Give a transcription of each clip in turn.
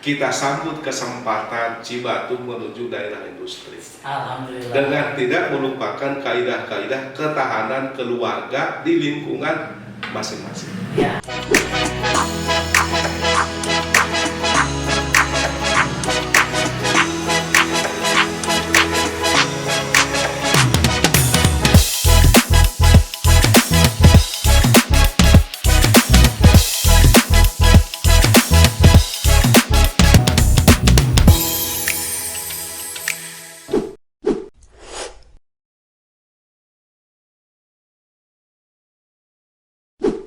kita sambut kesempatan Cibatu menuju daerah industri. Alhamdulillah. Dengan tidak melupakan kaidah-kaidah ketahanan keluarga di lingkungan masing-masing. Ya.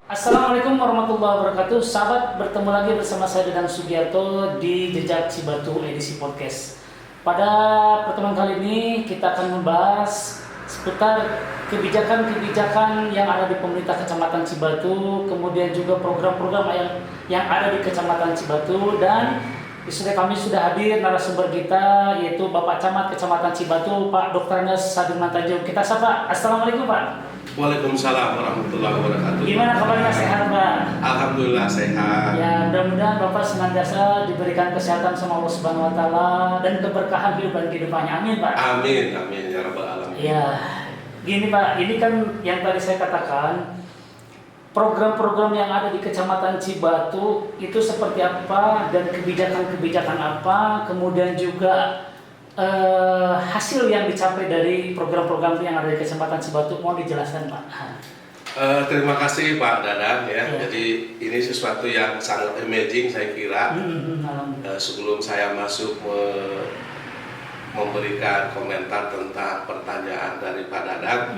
Assalamualaikum warahmatullahi wabarakatuh. Sahabat, bertemu lagi bersama saya Dadang Sugiarto di Jejak Cibatu edisi podcast. Pada pertemuan kali ini kita akan membahas seputar kebijakan-kebijakan yang ada di pemerintah Kecamatan Cibatu, kemudian juga program-program yang ada di Kecamatan Cibatu, dan di sini kami sudah hadir narasumber kita yaitu Bapak Camat Kecamatan Cibatu, Pak Dr. Anas Sadirman Tanjung. Kita sapa. Assalamualaikum, Pak. Waalaikumsalam warahmatullahi wabarakatuh. Gimana kabarnya, sehat, Pak? Alhamdulillah sehat. Ya, mudah-mudahan Bapak senantiasa diberikan kesehatan sama Allah Subhanahu wa taala dan keberkahan hidup dan kehidupannya. Amin, Pak. Amin, amin ya rabbal alamin. Ya, gini Pak, ini kan yang tadi saya katakan, program-program yang ada di Kecamatan Cibatu itu seperti apa dan kebijakan-kebijakan apa, kemudian juga hasil yang dicapai dari program-program yang ada di Kecamatan Cibatu, mau dijelaskan, Pak? Terima kasih Pak Dadang ya. Jadi ini sesuatu yang sangat amazing saya kira. Sebelum saya masuk memberikan komentar tentang pertanyaan dari Pak Dadang,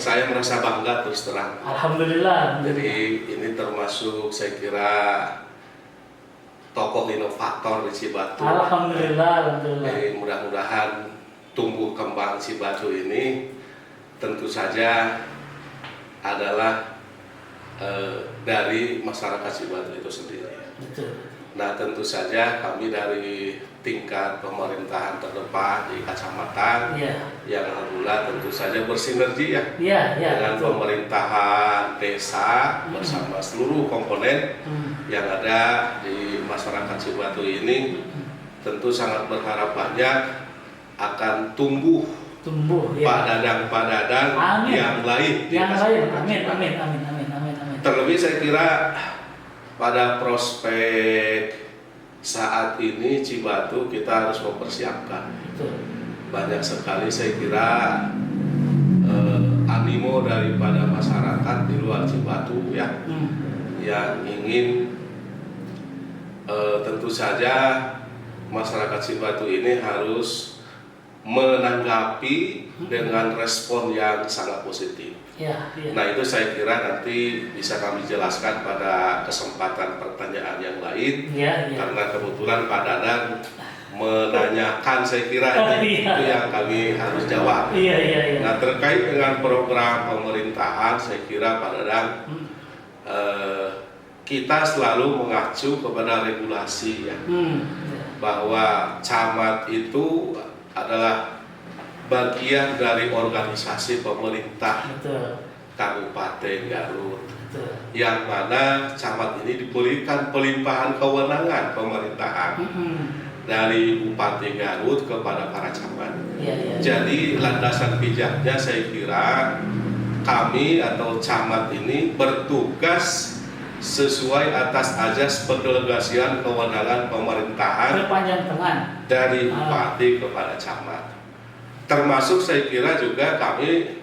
saya merasa bangga terus terang. Alhamdulillah. Jadi ini termasuk saya kira tokoh inovator di Cibatu. Alhamdulillah. Jadi mudah-mudahan tumbuh kembang Cibatu ini tentu saja adalah dari masyarakat Cibatu itu sendiri. Betul. Nah, tentu saja kami dari tingkat pemerintahan terdepan di kecamatan yang alhamdulillah tentu saja bersinergi dengan betul. Pemerintahan desa bersama seluruh komponen yang ada di masyarakat Cibatu ini, tentu sangat berharap banyak akan tumbuh Pak Dadang yang lain. Amin. Terlebih saya kira pada prospek saat ini Cibatu kita harus mempersiapkan. Banyak sekali saya kira animo daripada masyarakat di luar Cibatu yang ingin tentu saja masyarakat Cibatu ini harus menanggapi dengan respon yang sangat positif. Nah, itu saya kira nanti bisa kami jelaskan pada kesempatan pertanyaan yang lain, karena kebetulan Pak Dadang menanyakan, saya kira itu yang kami harus jawab. Nah, terkait dengan program pemerintahan, saya kira Pak Dadang kita selalu mengacu kepada regulasi bahwa camat itu adalah bagian dari organisasi pemerintah Kabupaten Garut, yang mana camat ini diberikan pelimpahan kewenangan pemerintahan dari Bupati Garut kepada para camat. Jadi landasan bijaknya saya kira kami atau camat ini bertugas sesuai atas azas pendelegasian kewenangan pemerintahan dari Bupati kepada camat. Termasuk saya kira juga kami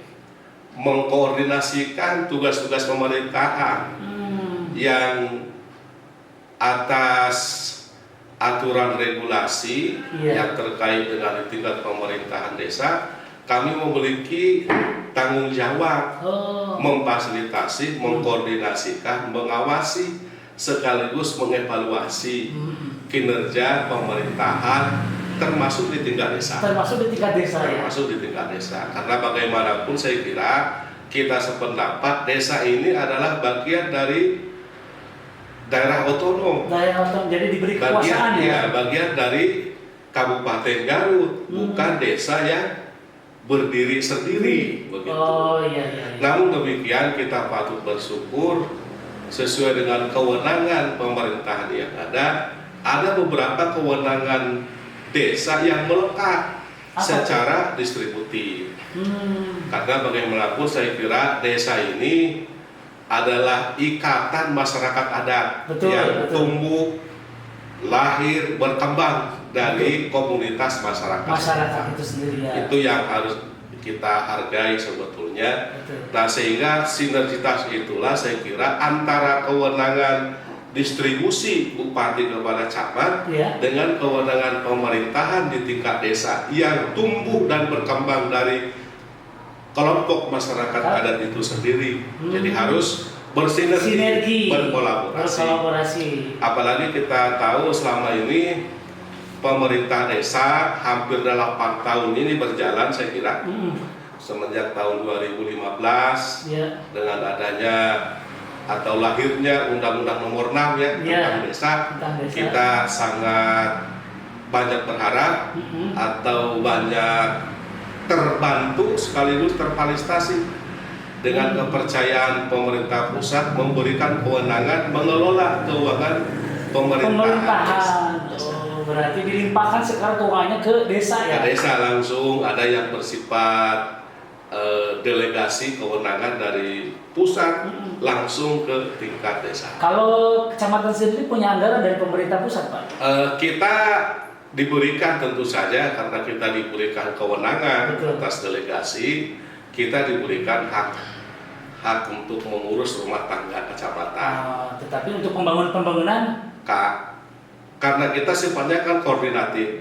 mengkoordinasikan tugas-tugas pemerintahan yang atas aturan regulasi yang terkait dengan tingkat pemerintahan desa. Kami memiliki tanggung jawab memfasilitasi, mengkoordinasikan, mengawasi sekaligus mengevaluasi kinerja pemerintahan termasuk di tingkat desa. Karena bagaimanapun saya kira kita sependapat desa ini adalah bagian dari daerah otonom. Jadi diberi kekuasaan bagian dari Kabupaten Garut, bukan desa yang berdiri sendiri begitu. Namun demikian kita patut bersyukur sesuai dengan kewenangan pemerintahan yang ada, ada beberapa kewenangan desa yang melekat secara distributif. Karena bagaimanapun saya kira desa ini adalah ikatan masyarakat adat yang tumbuh, lahir, berkembang dari komunitas masyarakat itu sendiri ya. Itu yang harus kita hargai sebetulnya. Nah, sehingga sinergitas itulah saya kira antara kewenangan distribusi bupati kepada camat dengan kewenangan pemerintahan di tingkat desa yang tumbuh dan berkembang dari kelompok masyarakat adat itu sendiri. Jadi harus bersinergi, berkolaborasi. Apalagi kita tahu selama ini pemerintah desa hampir 8 tahun ini berjalan saya kira. Semenjak tahun 2015 dengan adanya atau lahirnya Undang-Undang Nomor 6 tentang desa, kita sangat banyak berharap atau banyak terbantu sekaligus terfasilitasi dengan kepercayaan pemerintah pusat memberikan kewenangan mengelola keuangan pemerintahan. Berarti dilimpahkan sekarang keuangannya ke desa ya? Ke desa langsung, ada yang bersifat delegasi kewenangan dari pusat langsung ke tingkat desa. Kalau kecamatan sendiri punya anggaran dari pemerintah pusat, Pak? Kita diberikan tentu saja karena kita diberikan kewenangan atas delegasi, kita diberikan hak untuk mengurus rumah tangga kecamatan. Tetapi untuk pembangunan? Karena kita sifatnya kan koordinatif.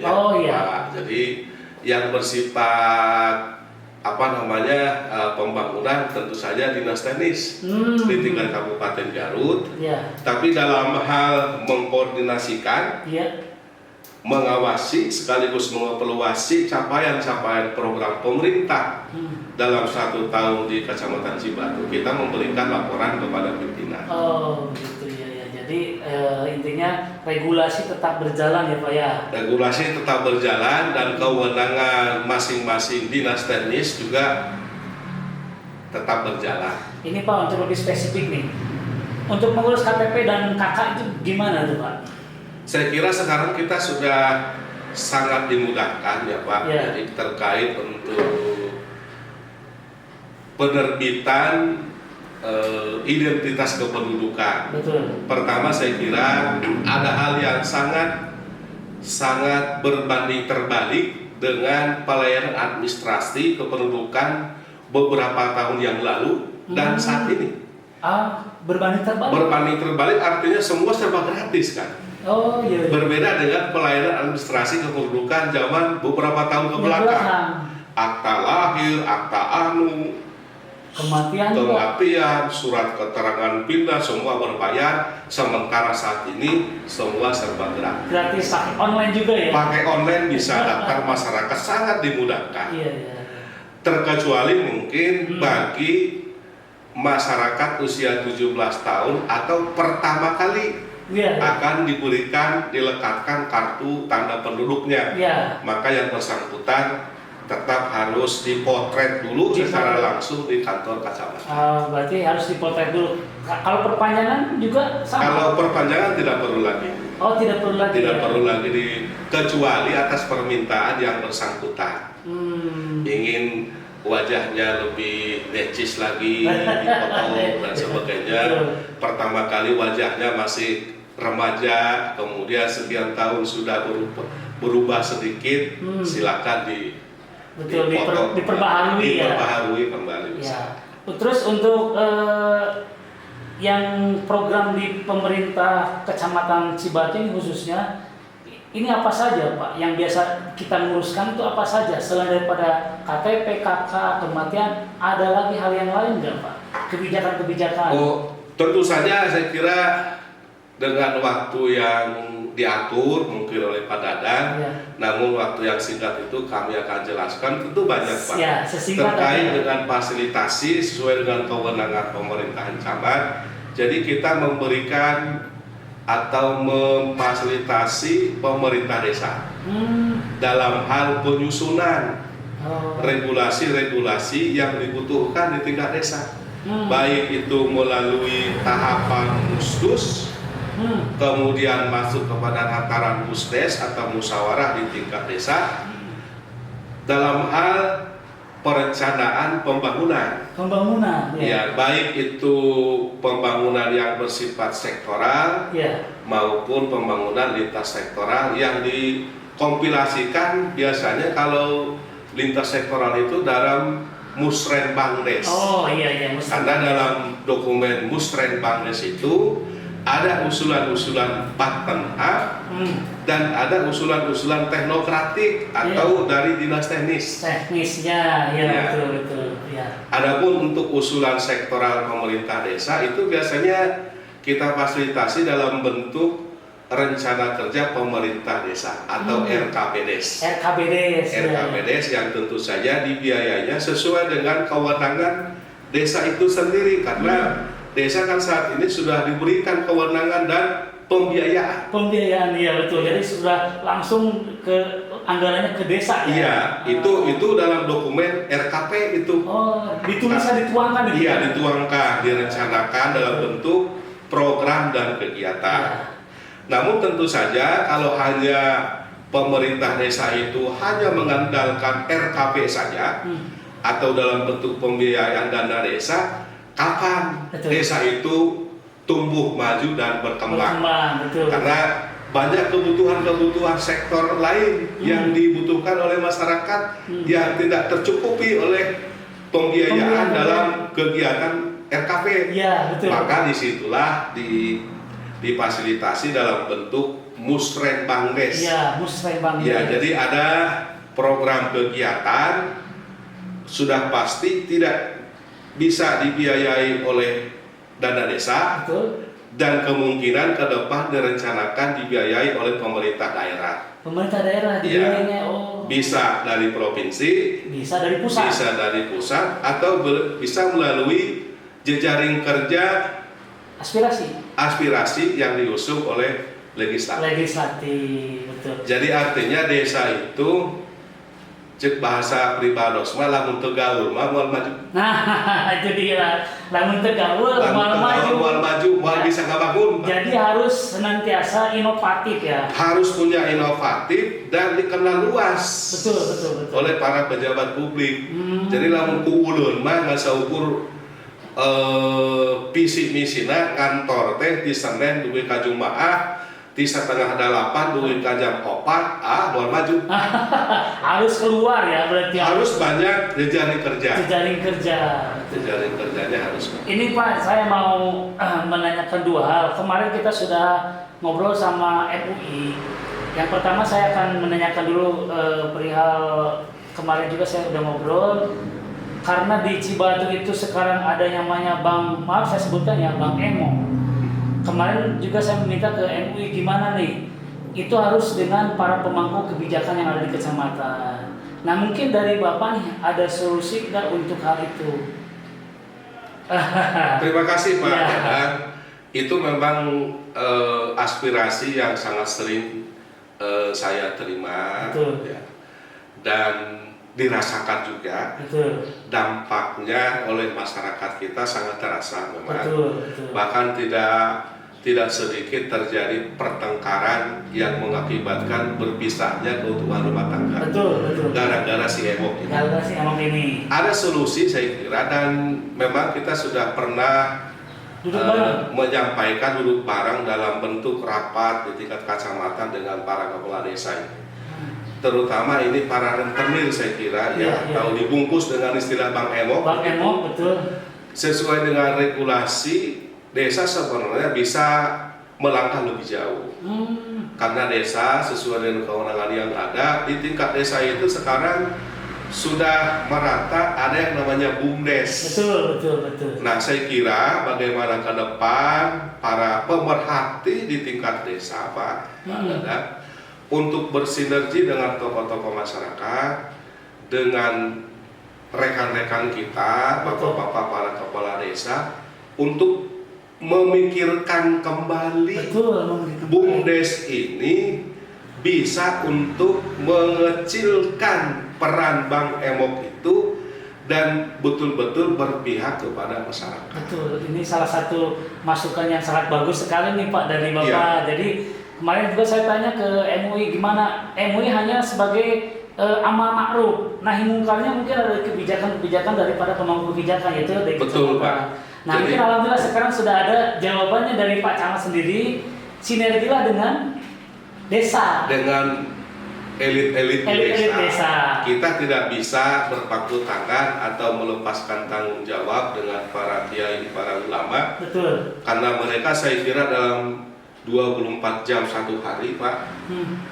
Jadi yang bersifat pembangunan tentu saja dinas teknis di tingkat Kabupaten Garut. Tapi dalam hal mengkoordinasikan, mengawasi sekaligus mengevaluasi capaian-capaian program pemerintah dalam 1 tahun di Kecamatan Cibatu, kita memberikan laporan kepada pimpinan. Gitu ya. Jadi intinya regulasi tetap berjalan ya Pak ya? Regulasi tetap berjalan dan kewenangan masing-masing dinas teknis juga tetap berjalan. Ini Pak, untuk lebih spesifik nih, untuk mengurus KTP dan KK itu gimana tuh Pak? Saya kira sekarang kita sudah sangat dimudahkan ya Pak. Jadi terkait untuk penerbitan identitas kependudukan. Pertama saya kira ada hal yang sangat berbanding terbalik dengan pelayanan administrasi kependudukan beberapa tahun yang lalu dan saat ini. Berbanding terbalik? Berbanding terbalik artinya semua serba gratis kan. Berbeda dengan pelayanan administrasi kependudukan zaman beberapa tahun kebelakang. Akta lahir, akta anu, kematian, surat keterangan pindah semua berbayar, sementara saat ini semua serba gratis. Pakai online juga ya? Pakai online bisa daftar, masyarakat sangat dimudahkan. Terkecuali mungkin bagi masyarakat usia 17 tahun atau pertama kali akan dilekatkan kartu tanda penduduknya. Maka yang bersangkutan tetap harus dipotret dulu secara langsung di kantor kecamatan. Berarti harus dipotret dulu. Kalau perpanjangan juga sama? Kalau perpanjangan tidak perlu lagi. Tidak perlu lagi. Tidak perlu lagi kecuali atas permintaan yang bersangkutan. Ingin wajahnya lebih necis lagi, dipotong dan sebagainya. Pertama kali wajahnya masih remaja, kemudian sekian tahun sudah berubah sedikit, silakan diperbaharui kembali. Terus untuk yang program di pemerintah Kecamatan Cibatu ini khususnya, ini apa saja Pak yang biasa kita nguruskan itu apa saja selain daripada KTP, KK, kematian, ada lagi hal yang lain nggak Pak? Kebijakan-kebijakan? Tentu saja saya kira dengan waktu yang diatur mungkin oleh Pak Dadan, namun waktu yang singkat itu kami akan jelaskan tentu banyak Pak terkait dengan fasilitasi sesuai dengan kewenangan pemerintahan camat. Jadi kita memberikan atau memfasilitasi pemerintah desa dalam hal penyusunan regulasi-regulasi yang dibutuhkan di tingkat desa, baik itu melalui tahapan musdus kemudian masuk kepada tataran musdes atau musyawarah di tingkat desa dalam hal perencanaan pembangunan. Ya, baik itu pembangunan yang bersifat sektoral maupun pembangunan lintas sektoral yang dikompilasikan biasanya kalau lintas sektoral itu dalam Musrenbangdes. Karena dalam dokumen Musrenbangdes itu ada usulan-usulan bottom up dan ada usulan-usulan teknokratik atau dari dinas teknisnya. Betul. Adapun untuk usulan sektoral pemerintah desa itu biasanya kita fasilitasi dalam bentuk rencana kerja pemerintah desa atau RKPDes. RKPDes yang tentu saja dibiayainya sesuai dengan kewenangan desa itu sendiri karena desa kan saat ini sudah diberikan kewenangan dan pembiayaan. Iya betul. Jadi sudah langsung ke anggarannya ke desa. Iya, itu dalam dokumen RKP itu. Dituangkan. Iya, dituangkan, direncanakan dalam bentuk program dan kegiatan. Namun tentu saja kalau hanya pemerintah desa itu hanya mengandalkan RKP saja atau dalam bentuk pembiayaan dana desa, kapan desa itu tumbuh, maju dan berkembang? Karena banyak kebutuhan sektor lain yang dibutuhkan oleh masyarakat yang tidak tercukupi oleh pembiayaan dalam kegiatan RKP. Maka disitulah difasilitasi dalam bentuk Musrenbangdes. Jadi ada program kegiatan sudah pasti tidak bisa dibiayai oleh dana desa. Dan kemungkinan ke depan direncanakan dibiayai oleh pemerintah daerah. Dibiayainya bisa dari provinsi, bisa dari pusat, atau bisa melalui jejaring kerja aspirasi yang diusung oleh legislatif. Betul. Jadi artinya desa itu cek bahasa pribados mah lamun teu gaul mah moal maju. Nah, itu dia. Lamun teu gaul moal maju, moal bisa ngabangun. Jadi harus senantiasa inovatif ya. Harus punya inovatif dan dikenal luas. Betul. Oleh para pejabat publik. Jadi lamun ku ulun mah ngasaukur visi misina kantor teh di Senen duwe ka Jumaah di 7:30 duit ka jam 4 moal maju. Harus keluar ya berarti. Harus banyak jejaring kerja. Jejaring kerjanya harus. Ini Pak, saya mau menanyakan dua hal. Kemarin kita sudah ngobrol sama MUI. Yang pertama saya akan menanyakan dulu perihal kemarin juga saya udah ngobrol. Karena di Cibatu itu sekarang ada yang namanya Bank, maaf saya sebutkan ya, Bank Emo. Kemarin juga saya meminta ke MUI gimana nih, itu harus dengan para pemangku kebijakan yang ada di kecamatan. Nah mungkin dari Bapak nih ada solusi nggak untuk hal itu? Terima kasih Pak. Itu memang aspirasi yang sangat sering saya terima. Betul. Ya. Dan dirasakan juga. Betul. Dampaknya oleh masyarakat kita sangat terasa memang. Betul. Bahkan tidak sedikit terjadi pertengkaran yang mengakibatkan berpisahnya keutuhan rumah tangga. Betul. Gara-gara si emok ini. Ada solusi saya kira, dan memang kita sudah pernah menyampaikan duduk bareng dalam bentuk rapat di tingkat kecamatan dengan para kepala desa ini. Terutama ini para rentenir saya kira atau dibungkus dengan istilah Bank Emo. Betul. Sesuai dengan regulasi desa sebenarnya bisa melangkah lebih jauh. Karena desa sesuai dengan kewenangan yang ada di tingkat desa itu sekarang sudah merata ada yang namanya BUMDes. Betul. Nah saya kira bagaimana ke depan para pemerhati di tingkat desa Pak Dadang untuk bersinergi dengan tokoh-tokoh masyarakat, dengan rekan-rekan kita, bapak-bapak para kepala desa, untuk memikirkan kembali BUMDes ini bisa untuk mengecilkan peran Bank Emok itu dan betul-betul berpihak kepada masyarakat. Betul, ini salah satu masukan yang sangat bagus sekali nih Pak dari Bapak. Jadi kemarin juga saya tanya ke MUI gimana, MUI hanya sebagai amal ma'ruf, nahi mungkarnya mungkin ada kebijakan-kebijakan daripada pemangku kebijakan, yaitu dari betul Pak. Nah jadi, mungkin alhamdulillah sekarang sudah ada jawabannya dari Pak Camat sendiri, sinergilah dengan desa, dengan elit-elit desa. Kita tidak bisa berpangku tangan atau melepaskan tanggung jawab dengan para kiai, para ulama. Betul. Karena mereka saya kira dalam 24 jam satu hari Pak,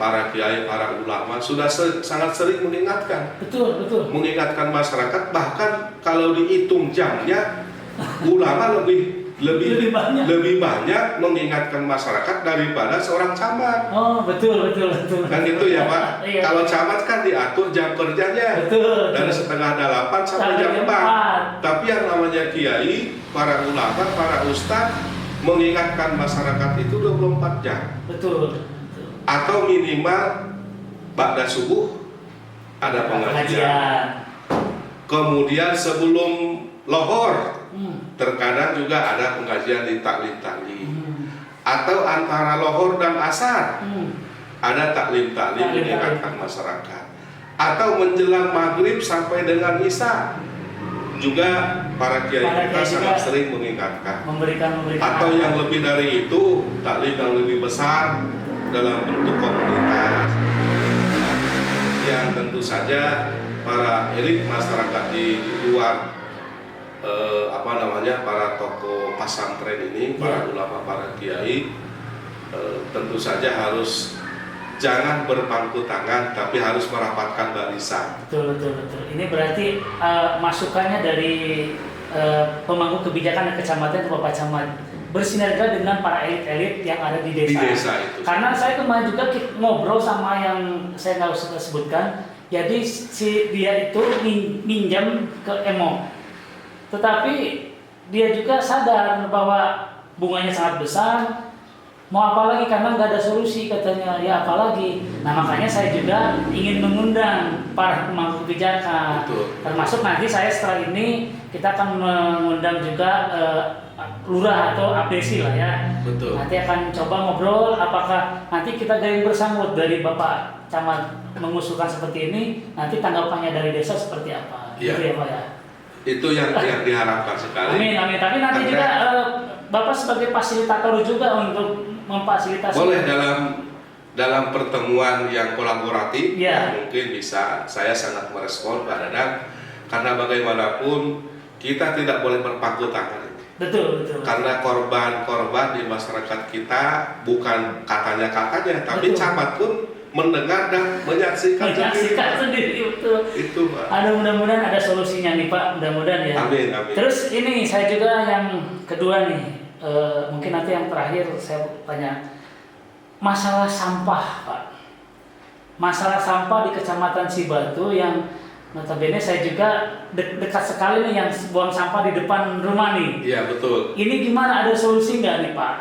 para kiai, para ulama sudah sangat sering mengingatkan. Betul. Mengingatkan masyarakat, bahkan kalau dihitung jamnya, ulama lebih banyak mengingatkan masyarakat daripada seorang camat. Oh betul. Kan itu ya Pak. Iya. Kalau camat kan diatur jam kerjanya. Betul. Dari setengah 8 sampai jam 4. Tapi yang namanya kiai, para ulama, para ustadz mengingatkan masyarakat itu 24 jam. Betul. Atau minimal ba'da subuh ada pengajian. Kemudian sebelum lohor terkadang juga ada pengajian di taklim. Atau antara lohor dan asar ada taklim mengingatkan masyarakat. Atau menjelang maghrib sampai dengan isya juga para kiai kita sangat sering mengingatkan. Memberikan atau yang lebih dari itu, taklim yang lebih besar dalam bentuk komunitas yang tentu saja para elit masyarakat di luar para tokoh pesantren ini, para ulama, para kiai tentu saja harus jangan berpangku tangan, tapi harus merapatkan barisan. Betul. Ini berarti masukannya dari pemangku kebijakan kecamatan ke Bapak Camat bersinergi dengan para elit-elit yang ada di desa. Di desa itu. Karena saya kemarin juga ngobrol sama yang saya nggak usah sebutkan. Jadi si dia itu minjam ke Emo, tetapi dia juga sadar bahwa bunganya sangat besar. Mau apa lagi karena nggak ada solusi katanya, ya apalagi. Nah makanya saya juga ingin mengundang para pemangku kebijakan. Termasuk nanti saya setelah ini kita akan mengundang juga lurah atau APC lah ya. Betul. Nanti akan coba ngobrol apakah nanti kita gayung bersambut dari Bapak Camat mengusulkan seperti ini, nanti tanggapannya dari desa seperti apa. Iya. Gitu ya Pak ya. Itu yang diharapkan sekali. Amin. Tapi nanti juga Bapak sebagai fasilitator juga untuk memfasilitasi. Boleh dalam pertemuan yang kolaboratif, mungkin bisa. Saya sangat merespon Pak Dadang, karena bagaimanapun kita tidak boleh berpangku tangan. Betul. Karena korban di masyarakat kita bukan katanya, tapi camat pun mendengar dan menyaksikan sendiri. Betul. Itu Pak. Ada mudah-mudahan ada solusinya nih Pak, mudah-mudahan ya. Amin. Terus ini saya juga yang kedua nih. Mungkin nanti yang terakhir saya tanya masalah sampah Pak. Masalah sampah di Kecamatan Cibatu yang notabene saya juga dekat sekali nih yang buang sampah di depan rumah nih. Iya betul. Ini gimana, ada solusi nggak nih Pak?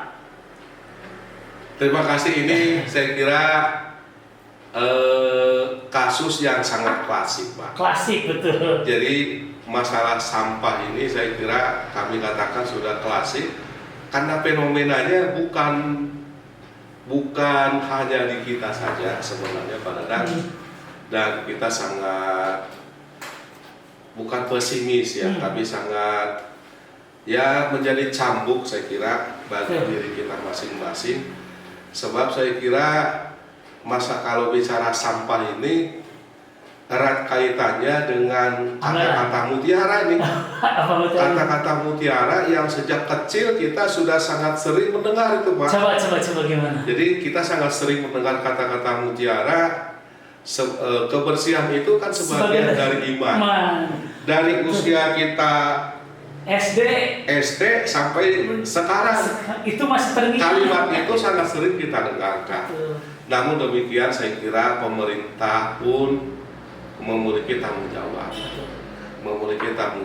Terima kasih, ini saya kira kasus yang sangat klasik Pak. Klasik betul. Jadi masalah sampah ini saya kira kami katakan sudah klasik. Karena fenomenanya bukan hanya di kita saja sebenarnya Pak Dadang, dan kita sangat bukan pesimis ya, tapi sangat ya menjadi cambuk saya kira bagi diri kita masing-masing. Sebab saya kira kalau bicara sampah ini erat kaitannya dengan kata-kata mutiara ini. Kata-kata mutiara yang sejak kecil kita sudah sangat sering mendengar itu Pak. Coba gimana? Jadi kita sangat sering mendengar kata-kata mutiara. Kebersihan itu kan sebagian dari iman. Dari usia kita SD sampai sekarang itu masih terngiang. Kalimat itu sangat sering kita dengarkan. Namun demikian saya kira pemerintah pun memiliki tanggung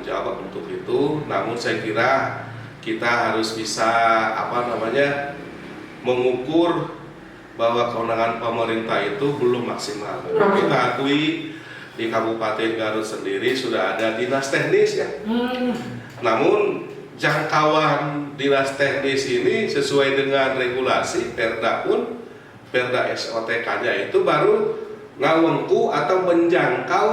jawab untuk itu. Namun saya kira kita harus bisa mengukur bahwa kewenangan pemerintah itu belum maksimal. Kita akui di Kabupaten Garut sendiri sudah ada dinas teknis ya. Namun jangkauan dinas teknis ini sesuai dengan regulasi Perda pun, Perda SOTK-nya itu baru ngawengku atau menjangkau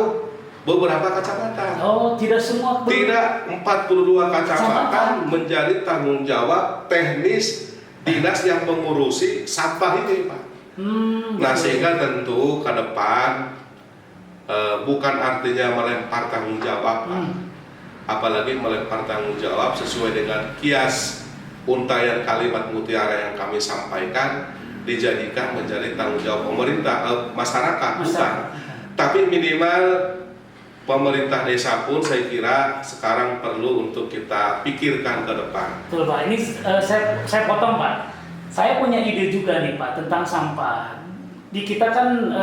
beberapa kecamatan. Oh, tidak semua. Tidak, 42 kecamatan menjadi tanggung jawab teknis dinas yang mengurusi sampah ini, Pak. Nah, sehingga tentu ke depan bukan artinya melempar tanggung jawab, Pak. Apalagi melempar tanggung jawab sesuai dengan kias untayan kalimat mutiara yang kami sampaikan, dijadikan menjadi tanggung jawab pemerintah, masyarakat, bukan. Tapi minimal pemerintah desa pun saya kira sekarang perlu untuk kita pikirkan ke depan. Betul, Pak. Ini saya potong, Pak. Saya punya ide juga nih, Pak, tentang sampah. Di kita kan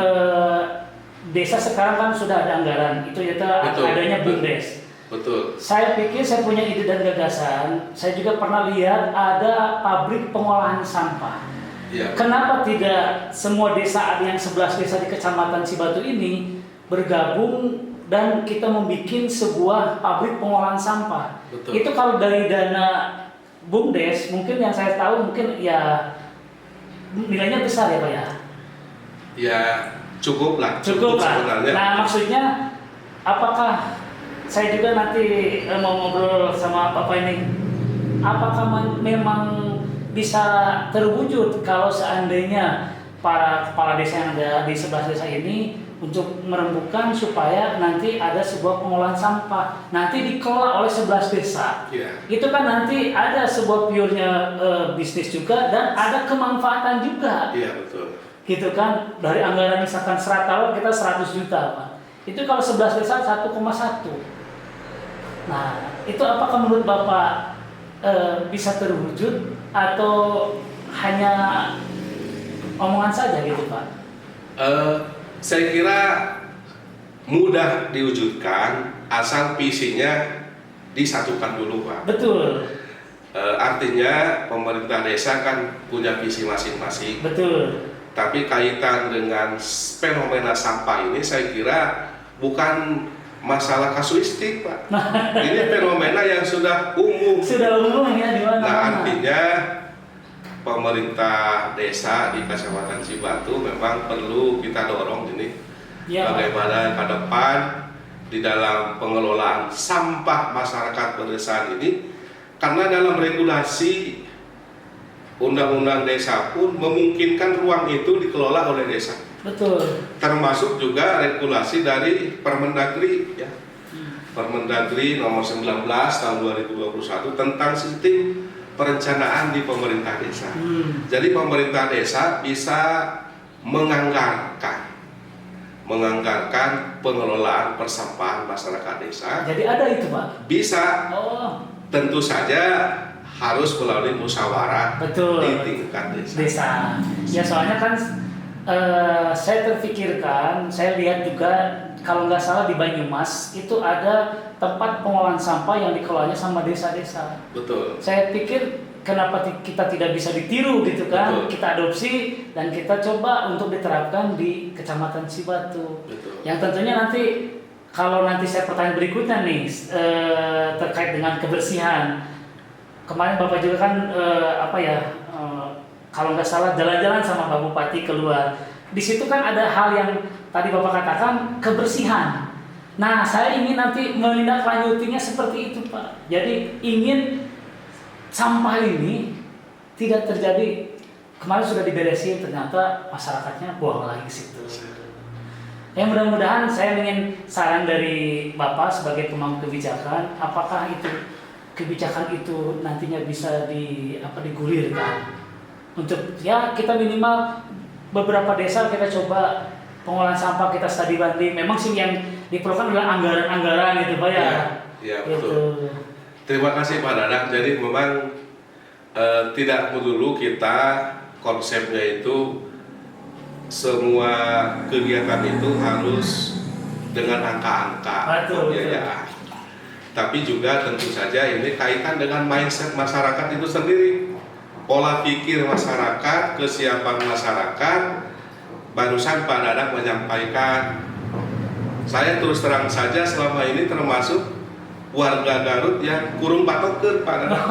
desa sekarang kan sudah ada anggaran, itu adanya BUMDes. Betul. Saya pikir saya punya ide dan gagasan. Saya juga pernah lihat ada pabrik pengolahan sampah. Ya. Kenapa tidak semua desa yang 11 desa di Kecamatan Cibatu ini bergabung dan kita membuat sebuah pabrik pengolahan sampah? Betul. Itu kalau dari dana BUMDes mungkin yang saya tahu mungkin ya nilainya besar ya Pak ya? Ya cukup lah sebenarnya. Nah maksudnya apakah saya juga nanti mau ngobrol sama Bapak ini, apakah memang bisa terwujud kalau seandainya para kepala desa yang ada di 11 desa ini untuk merembukan supaya nanti ada sebuah pengolahan sampah nanti dikelola oleh 11 desa. Itu kan nanti ada sebuah purenya bisnis juga dan ada kemanfaatan juga. Iya betul. Gitu kan, dari anggaran misalkan 100 tahun kita 100 juta Pak. Itu kalau 11 desa 1,1. Nah, itu apakah menurut Bapak bisa terwujud atau hanya omongan saja gitu Pak? Saya kira mudah diwujudkan asal visinya disatukan dulu Pak. Betul. Artinya pemerintah desa kan punya visi masing-masing. Betul. Tapi kaitan dengan fenomena sampah ini saya kira bukan masalah kasuistik Pak. Ini fenomena yang sudah umum. Sudah umum ya di mana-mana. Nah artinya pemerintah desa di Kecamatan Cibatu memang perlu kita dorong ini ya, bagaimana ke depan di dalam pengelolaan sampah masyarakat pedesaan ini, karena dalam regulasi undang-undang desa pun memungkinkan ruang itu dikelola oleh desa. Betul. Termasuk juga regulasi dari Permendagri ya. Permendagri nomor 19 tahun 2021 tentang sistem perencanaan di pemerintah desa. Jadi pemerintah desa bisa menganggarkan pengelolaan persampahan masyarakat desa. Jadi ada itu Pak? Bisa. Tentu saja harus melalui musyawarah. Betul. Di tingkat desa. Ya soalnya kan saya terfikirkan, saya lihat juga kalau nggak salah di Banyumas itu ada tempat pengolahan sampah yang dikelolanya sama desa-desa. Betul. Saya pikir kenapa kita tidak bisa ditiru gitu kan? Betul. Kita adopsi dan kita coba untuk diterapkan di Kecamatan Cibatu. Betul. Yang tentunya nanti kalau nanti saya pertanyaan berikutnya nih terkait dengan kebersihan. Kemarin Bapak juga kan kalau nggak salah jalan-jalan sama Pak Bupati keluar. Di situ kan ada hal yang tadi Bapak katakan kebersihan. Nah, saya ingin nanti menindaklanjutinya seperti itu, Pak. Jadi ingin sampah ini tidak terjadi. Kemarin sudah diberesin, ternyata masyarakatnya buang lagi ke situ. Ya mudah-mudahan saya ingin saran dari Bapak sebagai pemangku kebijakan, apakah itu kebijakan itu nantinya bisa digulirkan untuk ya kita minimal beberapa desa kita coba pengolahan sampah kita studi banding. Memang sih yang diperlukan adalah anggaran gitu Pak ya. Ya betul. Gitu. Terima kasih Pak Dadang. Jadi memang tidak melulu kita konsepnya itu semua kegiatan itu harus dengan angka-angka pembiayaan. Tapi juga tentu saja ini kaitan dengan mindset masyarakat itu sendiri. Pola pikir masyarakat, kesiapan masyarakat. Barusan Pak Dadang menyampaikan Saya terus terang saja selama ini termasuk warga Garut yang kurung patokeun Pak Dadang.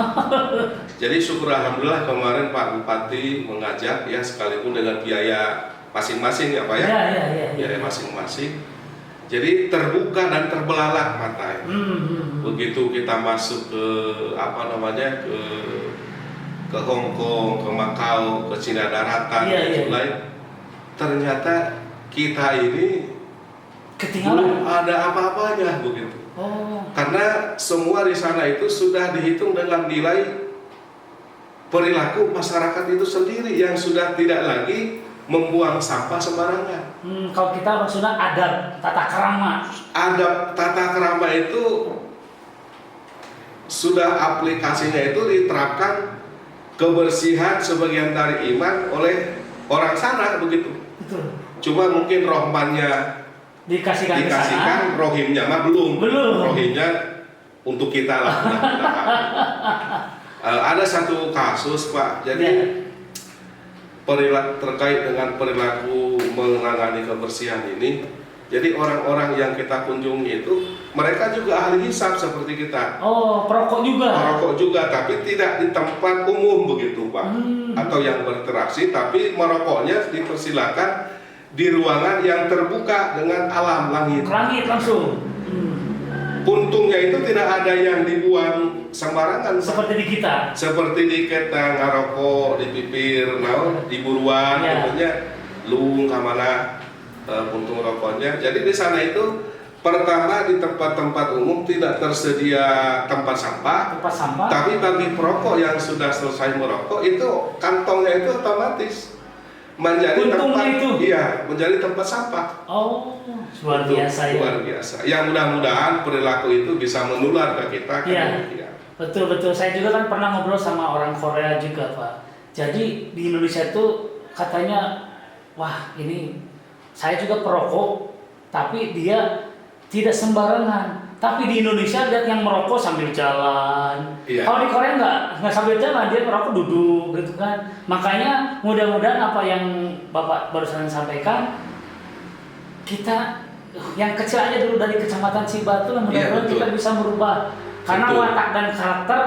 Jadi syukur alhamdulillah kemarin Pak Bupati mengajak ya, sekalipun dengan biaya masing-masing ya Pak ya. Biaya masing-masing. Jadi terbuka dan terbelalak mata. Begitu kita masuk ke ke Hong Kong, ke Makau, ke Cina Daratan, lain, ternyata kita ini belum ada apa-apanya begitu. Karena semua di sana itu sudah dihitung dengan nilai perilaku masyarakat itu sendiri yang sudah tidak lagi membuang sampah sembarangan. Kalau kita maksudnya adab tata krama. Adab tata krama itu sudah aplikasinya itu diterapkan, kebersihan sebagian dari iman oleh orang sana begitu. Betul. Cuma mungkin rohmannya dikasihkan, rohimnya mah belum. Rohimnya untuk kita lah. Ada satu kasus Pak, jadi terkait dengan perilaku menangani kebersihan ini. Jadi orang-orang yang kita kunjungi itu mereka juga ahli hisab seperti kita. Perokok juga. Perokok juga, tapi tidak di tempat umum begitu Pak, atau yang berinteraksi, tapi merokoknya dipersilakan di ruangan yang terbuka dengan alam langit. Langit langsung. Untungnya itu tidak ada yang dibuang sembarangan. Seperti di kita ngarokok di pipir, di buruan, tentunya lung kamana puntung rokoknya. Jadi di sana itu pertama di tempat-tempat umum tidak tersedia tempat sampah. Tapi bagi perokok yang sudah selesai merokok itu kantongnya itu otomatis menjadi menjadi tempat sampah. Luar biasa ya. Luar biasa. Yang mudah-mudahan perilaku itu bisa menular ke kita. Betul. Saya juga kan pernah ngobrol sama orang Korea juga Pak. Jadi di Indonesia itu katanya, wah ini saya juga perokok, tapi dia tidak sembarangan. Tapi di Indonesia lihat yang merokok sambil jalan. Kalau di Korea nggak sambil jalan, dia merokok duduk gitu kan. Makanya mudah-mudahan apa yang Bapak barusan sampaikan, kita yang kecil aja dulu dari Kecamatan Cibatu, mudah-mudahan kita bisa merubah. Karena watak dan karakter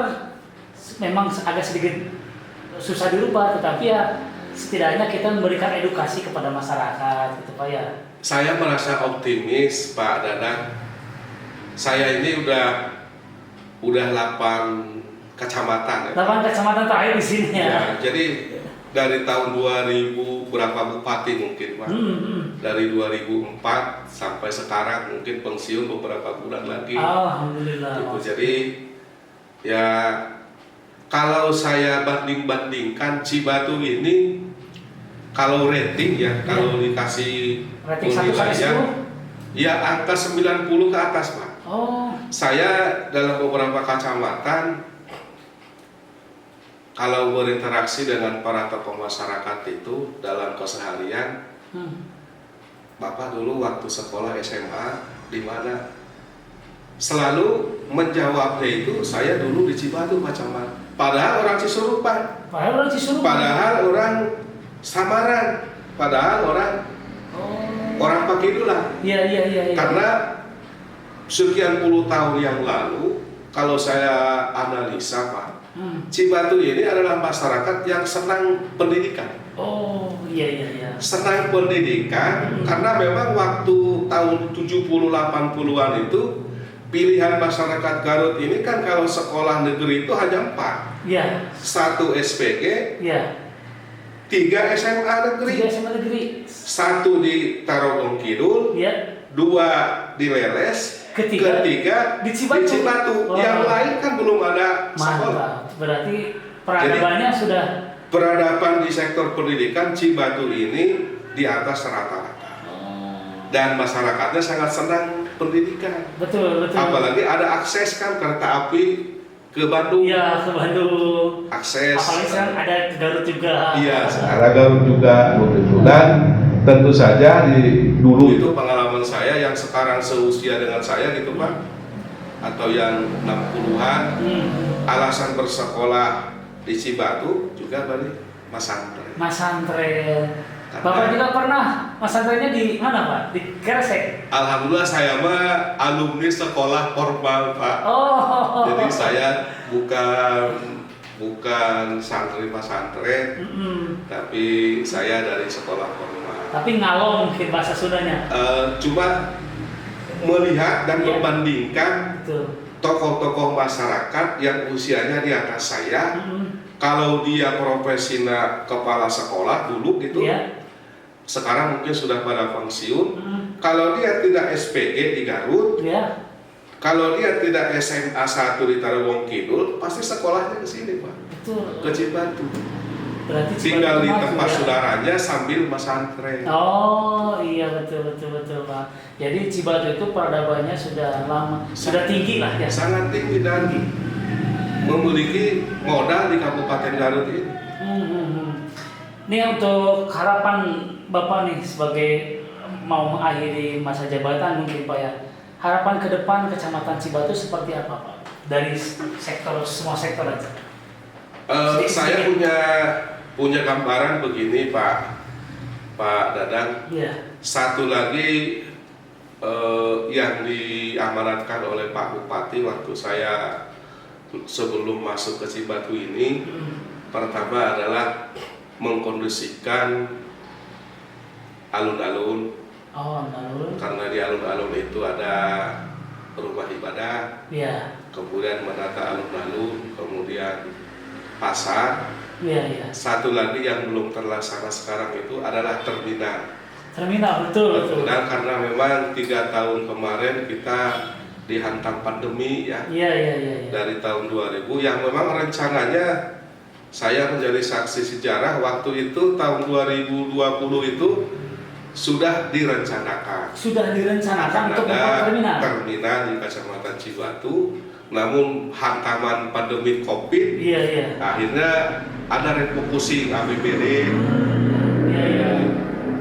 memang agak sedikit susah dirubah, tetapi ya setidaknya kita memberikan edukasi kepada masyarakat gitu Pak ya. Saya merasa optimis Pak Dadang. Saya ini udah 8 kecamatan ya. 8 kecamatan terakhir di sini ya. Jadi dari tahun 2000 berapa bupati mungkin Pak. Dari 2004 sampai sekarang mungkin pensiun beberapa bulan lagi. Alhamdulillah. Gitu. Jadi ya kalau saya banding-bandingkan Cibatu ini, kalau rating ya, kalau dikasih penilaian ya angka 90 ke atas Pak. Saya dalam beberapa kecamatan kalau berinteraksi dengan para tokoh masyarakat itu dalam keseharian, Bapak dulu waktu sekolah SMA di mana? Selalu menjawabnya itu saya dulu di Cibatu Pak Camat. Padahal orang Cisurupan. Padahal orang Samaran. Padahal orang Pakidulan. Iya. Karena sekian puluh tahun yang lalu, kalau saya analisa Pak, Cibatu ini adalah masyarakat yang senang pendidikan. Iya. Senang pendidikan karena memang waktu tahun 70-80-an itu pilihan masyarakat Garut ini kan kalau sekolah negeri itu hanya 4. 1 SPG, 3 SMA negeri, 1 di Tarogong Kidul, 2 di Leles, ketiga di Cibatu. Yang lain kan belum ada sekolah. Berarti peradabannya sudah. Peradaban di sektor pendidikan Cibatu ini di atas rata-rata. Dan masyarakatnya sangat senang pendidikan. Betul. Apalagi ada akses kan kereta api ke Bandung. Iya, ke Bandung. Akses. Apalagi sekarang ada ke Garut juga. Iya, ada Garut juga begitu. Dan tentu saja dulu itu pengalaman saya yang sekarang seusia dengan saya gitu Pak, atau yang 60-an, alasan bersekolah di Cibatu juga balik Mas Santren. Bapak juga pernah pesantrennya di mana Pak? Di Kresek? Alhamdulillah saya mah alumni sekolah formal Pak. Oh. Jadi saya bukan santri pesantren, tapi saya dari sekolah formal. Tapi ngalong mungkin bahasa Sundanya. Cuma melihat dan membandingkan tokoh-tokoh masyarakat yang usianya di atas saya. Kalau dia profesinya kepala sekolah dulu gitu, sekarang mungkin sudah pada pensiun. Kalau dia tidak SPG di Garut, kalau dia tidak SMA 1 di Tarogong Kidul, pasti sekolahnya ke sini Pak. Betul. Ke Cibatu. Berarti tinggal di tempat saudaranya sambil pesantren. Oh iya betul Pak. Jadi Cibatu itu peradabannya sudah lama, sudah tinggi lah ya. Sangat tinggi dan memiliki modal di Kabupaten Garut ini. Ini untuk harapan Bapak nih sebagai mau mengakhiri masa jabatan mungkin Pak ya. Harapan ke depan Kecamatan Cibatu seperti apa Pak? Dari semua sektor aja. Saya punya gambaran begini Pak Dadang. Satu lagi yang diamanatkan oleh Pak Bupati waktu saya sebelum masuk ke Cibatu ini, pertama adalah mengkondisikan alun-alun. Karena di alun-alun itu ada rumah ibadah, kemudian menata alun-alun, kemudian pasar. Satu lagi yang belum terlaksana sekarang itu adalah terminal. Betul. Karena memang 3 tahun kemarin kita dihantam pandemi ya. Dari tahun 2000 yang memang rencananya saya menjadi saksi sejarah waktu itu tahun 2020 itu sudah direncanakan. Untuk terminal di Kecamatan Cibatu. Namun hantaman pandemi Covid, akhirnya ada refocusing APBD,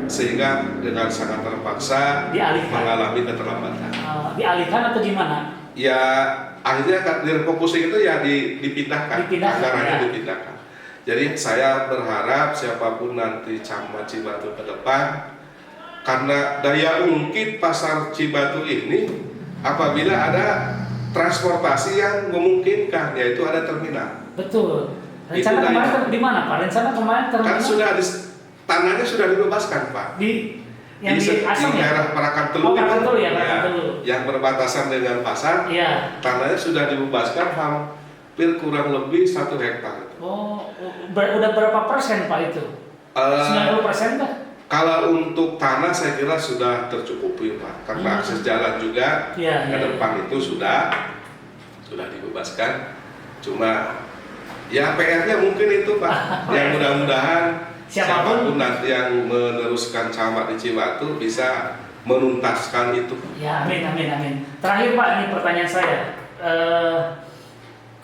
sehingga dengan sangat terpaksa mengalami keterlambatan. Dialihkan atau gimana? Ya akhirnya refocusing itu ya dipindahkan, anggarannya dipindahkan. Jadi saya berharap siapapun nanti camat Cibatu ke depan, karena daya ungkit pasar Cibatu ini apabila ada transportasi yang memungkinkan, yaitu ada terminal. Betul. Rencana kemarin di mana Pak? Rencana kemarin terminal? Kan tanahnya sudah dibebaskan Pak. Di daerah Parakan Teluk. Parakan Teluk ya, Parakan Teluk. Yang berbatasan dengan pasar. Tanahnya sudah dibebaskan hampir kurang lebih 1 hektar. Udah berapa persen Pak itu? 90% kah? Kalau untuk tanah saya kira sudah tercukupi Pak, karena akses jalan juga ke depan itu sudah dibebaskan. Cuma ya PR-nya mungkin itu Pak, yang mudah-mudahan siapapun nanti yang meneruskan camat di Cibatu bisa menuntaskan itu. Ya amin. Terakhir Pak, ini pertanyaan saya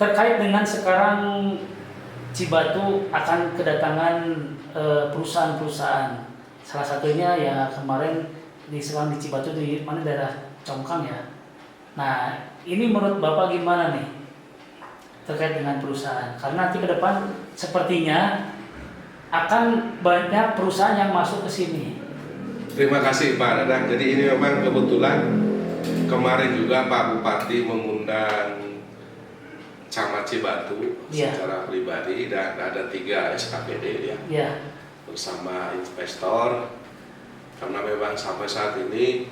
terkait dengan sekarang Cibatu akan kedatangan perusahaan-perusahaan. Salah satunya ya kemarin diserang di Cibatu di mana daerah Congkang ya. Nah ini menurut Bapak gimana nih terkait dengan perusahaan? Karena nanti ke depan sepertinya akan banyak perusahaan yang masuk ke sini. Terima kasih Pak Dadang. Jadi ini memang kebetulan kemarin juga Pak Bupati mengundang camat Cibatu secara pribadi dan ada 3 SKPD bersama investor, karena memang sampai saat ini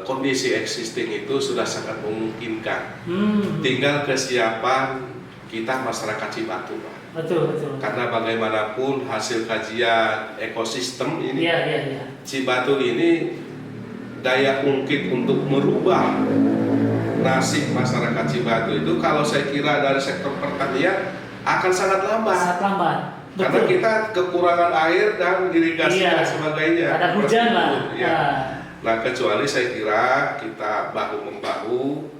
kondisi existing itu sudah sangat memungkinkan. Tinggal kesiapan kita masyarakat Cibatu Pak. Betul. Karena bagaimanapun hasil kajian ekosistem ini, Cibatu ini daya ungkit untuk merubah nasib masyarakat Cibatu itu kalau saya kira dari sektor pertanian akan sangat lambat. Karena kita kekurangan air dan irigasi dan sebagainya. Ada hujan lah. Nah kecuali saya kira kita bahu-membahu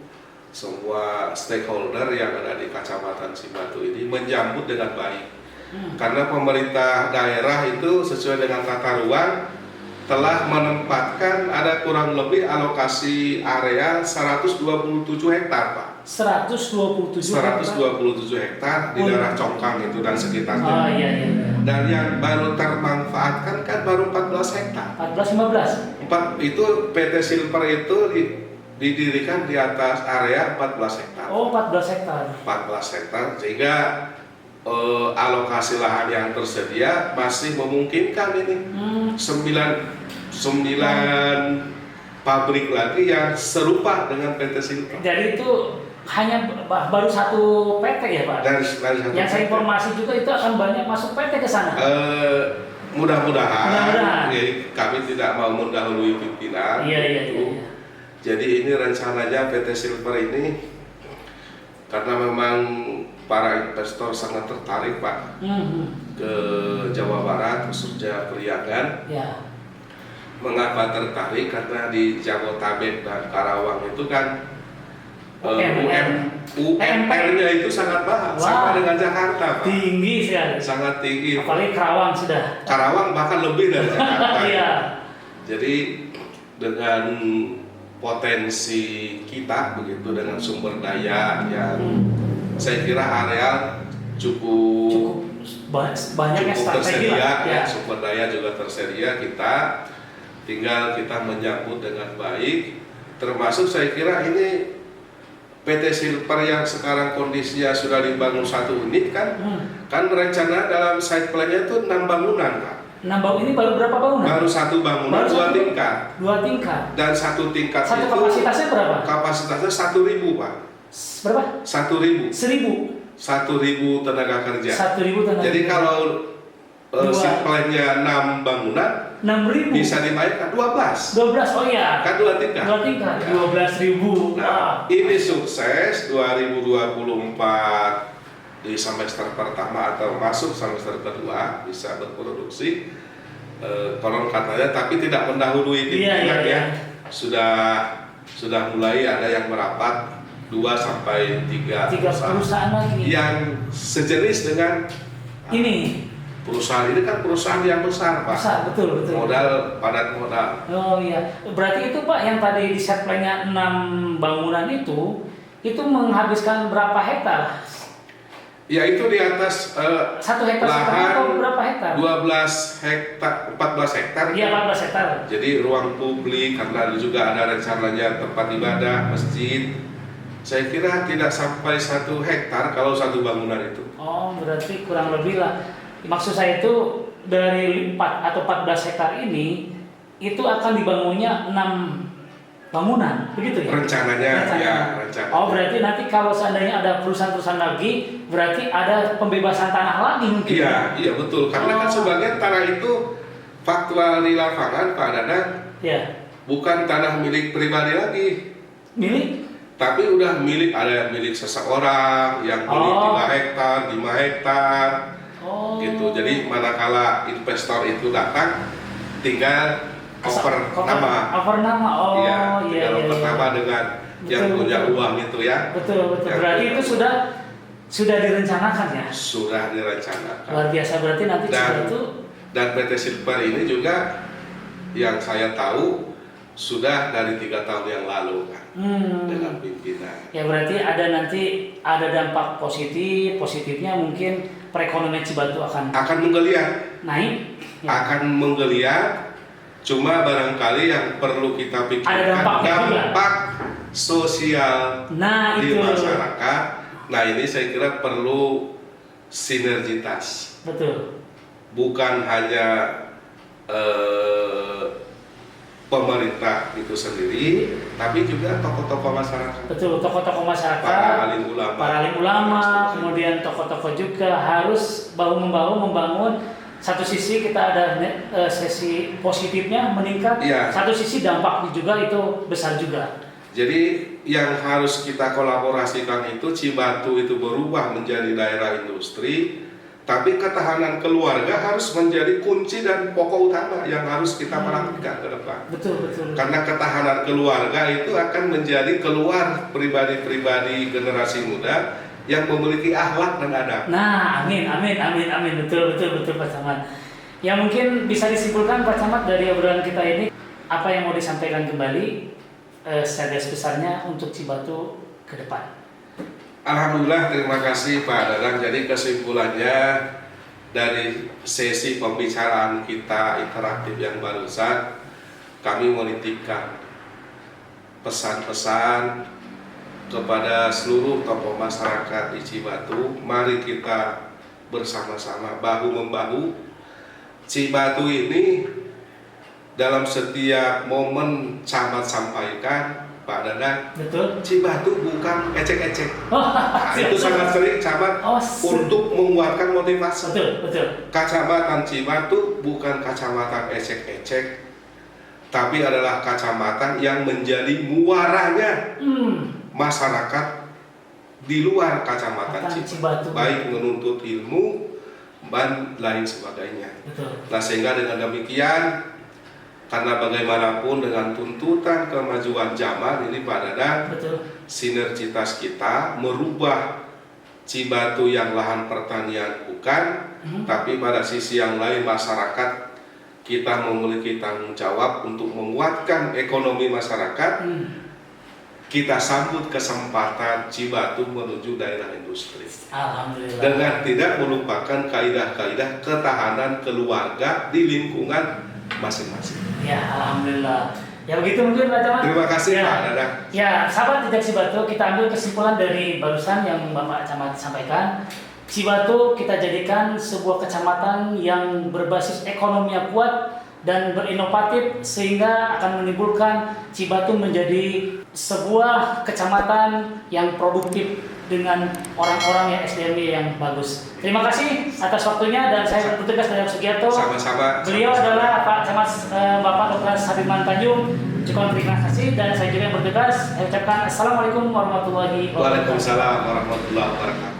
semua stakeholder yang ada di Kecamatan Cibatu ini menyambut dengan baik. Karena pemerintah daerah itu sesuai dengan tata ruang telah menempatkan ada kurang lebih alokasi area 127 hektar Pak. 127 hektar di daerah Congkang itu dan sekitarnya. Dan yang baru termanfaatkan kan baru 14 hektar. 14-15? Itu PT Silver itu didirikan di atas area 14 hektar. Oh, 14 hektar. 14 hektar, sehingga alokasi lahan yang tersedia masih memungkinkan ini. 9 pabrik lagi yang serupa dengan PT Silver. Jadi itu hanya baru satu PT ya Pak? Dari satu yang saya informasi juga itu akan banyak masuk PT ke sana. Mudah-mudahan. Kami tidak mau mendahului pimpinan. Iya. Jadi ini rencananya PT Silver ini karena memang para investor sangat tertarik Pak ke Jawa Barat, khususnya Priangan. Ya. Mengapa tertarik? Karena di Jabodetabek dan Karawang itu kan UMR-nya itu sangat mahal, sama dengan Jakarta Pak. Tinggi sekali. Sangat tinggi. Apalagi Karawang sudah. Karawang bahkan lebih dari Jakarta. Iya. Jadi dengan potensi kita begitu, dengan sumber daya yang saya kira areal cukup banyak yang tersedia, ya. Sumber daya juga tersedia, kita tinggal kita menyambut dengan baik. Termasuk saya kira ini PT Silver yang sekarang kondisinya sudah dibangun 1 unit kan, kan rencana dalam site plan-nya itu 6 bangunan Pak. 6 bangunan ini baru berapa bangunan? Baru 1 bangunan, 2 tingkat. 2 tingkat. Dan 1 tingkat itu kapasitasnya berapa? Kapasitasnya 1.000 Pak. Berapa? 1.000. 1.000 tenaga kerja. 1.000 tenaga. Jadi kalau site plan-nya 6 bangunan, 6.000 bisa dibayarkan 12. Oh iya. Kan 2 tingkat. 2 tingkat. Ya. 12.000. Nah, ini sukses 2024 di semester pertama atau masuk semester kedua bisa berproduksi. Konon katanya, tapi tidak mendahului pimpinan ya. Sudah mulai ada yang merapat 2 sampai 3 perusahaan lagi yang sejenis dengan ini. Perusahaan ini kan perusahaan yang besar Pak. Besar, betul. Padat modal. Oh iya, berarti itu Pak yang tadi di set plan-nya 6 bangunan itu menghabiskan berapa hektar? Ya itu di atas 1 hektar atau berapa hektar? 14 hektar. Iya, 14 hektar. Jadi ruang publik, karena juga ada rencananya tempat ibadah, masjid. Saya kira tidak sampai 1 hektar kalau 1 bangunan itu. Oh, berarti kurang lebih lah. Maksud saya itu dari 4 atau 14 hektar ini itu akan dibangunnya 6 bangunan, begitu ya? Rencananya. Oh, berarti nanti kalau seandainya ada perusahaan-perusahaan lagi, berarti ada pembebasan tanah lagi mungkin? Iya betul. Karena kan sebagian tanah itu faktual di lapangan Pak Dadang, bukan tanah milik pribadi lagi. Milik? Tapi udah milik, ada milik seseorang yang beli 3 hektar, 5 hektar. Gitu. Jadi manakala investor itu datang, tinggal over nama. Iya. Nama dengan yang punya uang itu ya. Betul. Berarti itu sudah direncanakan ya? Sudah direncanakan. Luar biasa, berarti nanti dan PT Silver ini juga yang saya tahu sudah dari 3 tahun yang lalu kan, dengan pimpinan. Ya berarti ada dampak positifnya mungkin perekonomian Cibatu akan menggeliat. Naik. Ya. Akan menggeliat. Cuma barangkali yang perlu kita pikirkan dampak sosial di masyarakat. Nah ini saya kira perlu sinergitas. Betul. Bukan hanya pemerintah itu sendiri, tapi juga tokoh-tokoh masyarakat. Betul, tokoh-tokoh masyarakat, para alim ulama, kemudian tokoh-tokoh juga harus bahu-membahu membangun. Satu sisi kita ada sesi positifnya meningkat, satu sisi dampaknya juga itu besar juga. Jadi yang harus kita kolaborasikan itu Cibatu itu berubah menjadi daerah industri, tapi ketahanan keluarga harus menjadi kunci dan pokok utama yang harus kita perhatikan ke depan. Betul. Karena ketahanan keluarga itu akan menjadi keluar pribadi-pribadi generasi muda yang memiliki akhlak dan adab. Nah, amin. Betul Pak Camat. Ya mungkin bisa disimpulkan Pak Camat dari obrolan kita ini, apa yang mau disampaikan kembali secara besarnya untuk Cibatu ke depan? Alhamdulillah, terima kasih Pak Dadang. Jadi kesimpulannya dari sesi pembicaraan kita interaktif yang barusan, kami menitipkan pesan-pesan kepada seluruh tokoh masyarakat di Cibatu. Mari kita bersama-sama bahu-membahu. Cibatu ini dalam setiap momen camat sampaikan, Pak Dadang, betul. Cibatu bukan ecek-ecek. Nah, itu sangat sering camat untuk menguatkan motivasi. Betul. Kecamatan Cibatu bukan kecamatan ecek-ecek, tapi adalah kecamatan yang menjadi muaranya masyarakat di luar kecamatan Cibatu, baik menuntut ilmu dan lain sebagainya. Betul. Nah, sehingga dengan demikian, karena bagaimanapun dengan tuntutan kemajuan zaman ini Pak Dadang, sinergitas kita merubah Cibatu yang lahan pertanian bukan, tapi pada sisi yang lain masyarakat kita memiliki tanggung jawab untuk menguatkan ekonomi masyarakat. Kita sambut kesempatan Cibatu menuju daerah industri. Alhamdulillah. Dengan tidak melupakan kaidah-kaidah ketahanan keluarga di lingkungan masing-masing. Ya, alhamdulillah. Ya begitu mungkin Pak Camat. Terima kasih ya. Pak Dadang. Ya, sahabat Jejak Cibatu, kita ambil kesimpulan dari barusan yang Bapak Camat sampaikan. Cibatu kita jadikan sebuah kecamatan yang berbasis ekonomi yang kuat dan berinovatif, sehingga akan menimbulkan Cibatu menjadi sebuah kecamatan yang produktif dengan orang-orang yang SDM yang bagus. Terima kasih atas waktunya, dan saya bertugas dari Sugiarto. Sama-sama. Beliau adalah Pak Camat Bapak Dr. Habibman Tanjung. Cukup terima kasih, dan saya juga yang bertugas. Saya ucapkan Assalamualaikum warahmatullahi wabarakatuh. Waalaikumsalam warahmatullahi wabarakatuh.